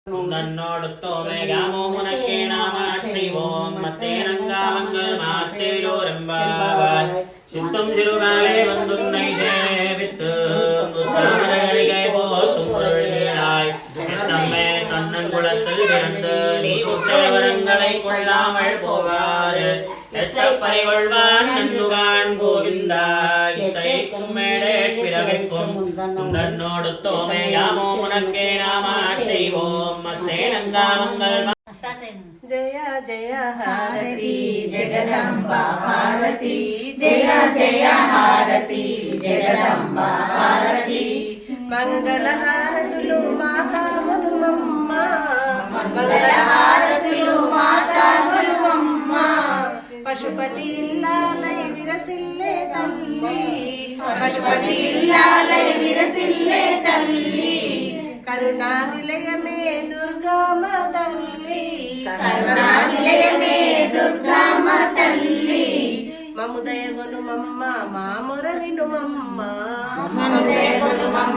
നന്നോടുത്തോമേ രാമോഹനക്കേ നാമാക്ഷൈവോം മത്തേനങ്കാമങ്ങൾ മാത്തേലോരമ്പാവാൻ ശുദ്ധം ചെറുകാലേ വന്നുന്നൈ സേവിത്ത് മുത്താമരകളികை போற்றும் பொருள்களாய் தம்மே தன்னங்குளத்தில் பிறந்து நீ உத்தரவரங்களை கொள்ளாமல் போகாது எட்டப்பறிகொள்வான் நன்னுகான் கோவிந்தா இத்தை கும்மேடே பிறவிக்கும் தன்னோடு தோமே யாமோ முனக்கே நாமாச்செய்வோம் மத்தேனங்காமங்கள் జయ జయ హారతి జగదంబ హారతి జయ జయ హారతి జగదంబ హారతి మంగళ హారతులు మాతా గురుమమ్మ మంగళ హారతులు మాతా గురుమమ్మ పశుపతి ఇల్లాలై విరసిల్లే తల్లి పశుపతి ఇల్లాలై విరసిల్లే తల్లి కరుణా నిలయమే దుర్గామ తల్లి కరుణా నిలయమే దుర్గామ తల్లి మము దయగొను మమ్మ మాము